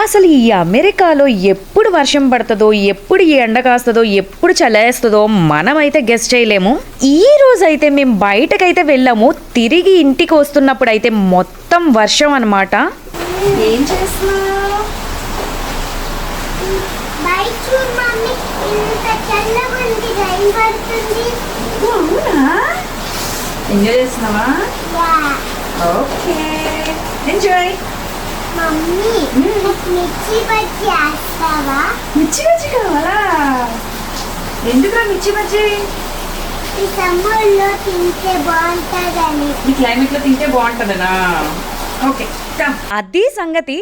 అసలు ఈ అమెరికాలో ఎప్పుడు వర్షం పడుతుందో, ఎప్పుడు ఈ ఎండ కాస్తుందో, ఎప్పుడు చలేస్తుందో మనమైతే గెస్ చేయలేము. ఈ రోజైతే మేము బయటకైతే వెళ్ళాము. తిరిగి ఇంటికి వస్తున్నప్పుడు అయితే మొత్తం వర్షం అన్నమాట. ఏం చేస్తున్నావు? ఎంజాయ్ చేస్తున్నావా? Okay, enjoy. మమ్మీ మిర్చి బజ్జీ వేస్తావా? మిర్చి బజ్జీ కావాలా? ఎందుకు మిర్చి బజ్జీ? ఈ సమ్మర్లో తింటే బాగుంటుందని. ఈ క్లైమేట్లో తింటే బాగుంటుందనా? ఓకే, అది సంగతి.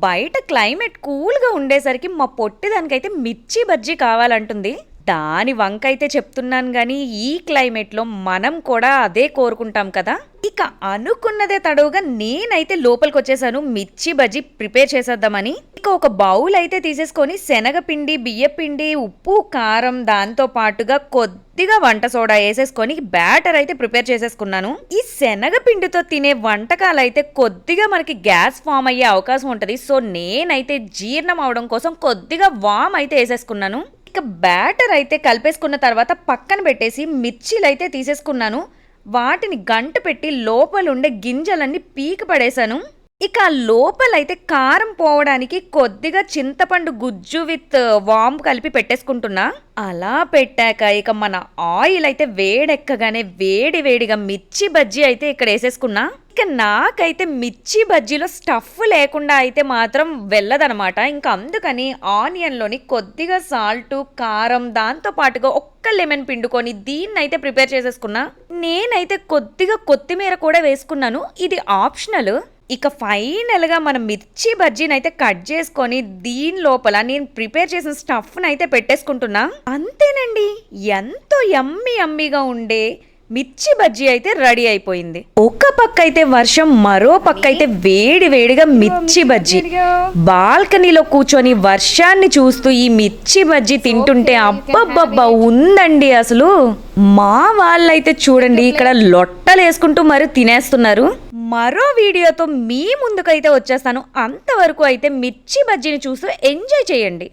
బయట క్లైమేట్ కూల్గా ఉండేసరికి మా పొట్టి దానికైతే మిర్చి బజ్జీ కావాలంటుంది. దాని వంక అయితే చెప్తున్నాను కానీ ఈ క్లైమేట్లో మనం కూడా అదే కోరుకుంటాం కదా. ఇక అనుకున్నదే తడవుగా నేనైతే లోపలికి వచ్చేసాను మిర్చి బజ్జీ ప్రిపేర్ చేసేద్దామని. ఇక ఒక బౌల్ అయితే తీసేసుకొని శనగపిండి, బియ్యపిండి, ఉప్పు, కారం, దాంతో పాటుగా కొద్దిగా వంట సోడా వేసేసుకొని బ్యాటర్ అయితే ప్రిపేర్ చేసేసుకున్నాను. ఈ శనగపిండితో తినే వంటకాలు అయితే కొద్దిగా మనకి గ్యాస్ ఫామ్ అయ్యే అవకాశం ఉంటుంది. సో నేనైతే జీర్ణం అవడం కోసం కొద్దిగా వామ్ అయితే వేసేసుకున్నాను. ఇక బ్యాటర్ అయితే కలిపేసుకున్న తర్వాత పక్కన పెట్టేసి మిర్చీలు అయితే తీసేసుకున్నాను. వాటిని గంట పెట్టి లోపలుండే గింజలన్నీ పీకి పడేశాను. ఇక లోపలైతే కారం పోవడానికి కొద్దిగా చింతపండు గుజ్జు విత్ వామ్ కలిపి పెట్టేసుకుంటున్నా. అలా పెట్టాక ఇక మన ఆయిల్ అయితే వేడెక్కగానే వేడి వేడిగా మిర్చి బజ్జీ అయితే ఇక్కడ వేసేసుకున్నా. ఇక నాకైతే మిర్చి బజ్జీలో స్టఫ్ లేకుండా అయితే మాత్రం వెళ్ళదనమాట. ఇంకా అందుకని ఆనియన్లోని కొద్దిగా సాల్ట్, కారం, దాంతో పాటుగా ఒక్క లెమన్ పిండుకొని దీన్ని అయితే ప్రిపేర్ చేసేసుకున్నా. నేనైతే కొద్దిగా కొత్తిమీర కూడా వేసుకున్నాను, ఇది ఆప్షనల్. ఇక ఫైనల్గా మనం మిర్చి బజ్జీని అయితే కట్ చేసుకొని దీని లోపల నేను ప్రిపేర్ చేసిన స్టఫ్ని అయితే పెట్టేసుకుంటున్నా. అంతేనండి, ఎంతో యమ్మీగా ఉండే మిర్చి బజ్జీ అయితే రెడీ అయిపోయింది. ఒక పక్క అయితే వర్షం, మరో పక్క అయితే వేడి వేడిగా మిర్చి బజ్జీ. బాల్కనీలో కూర్చొని వర్షాన్ని చూస్తూ ఈ మిర్చి బజ్జీ తింటుంటే అబ్బబ్బబ్బా ఉందండి అసలు. మా వాళ్ళైతే చూడండి ఇక్కడ లొట్టలు వేసుకుంటూ మరి తినేస్తున్నారు. మరో వీడియోతో మీ ముందుకైతే వచ్చేస్తాను. అంతవరకు అయితే మిర్చి బజ్జీని చూస్తూ ఎంజాయ్ చేయండి.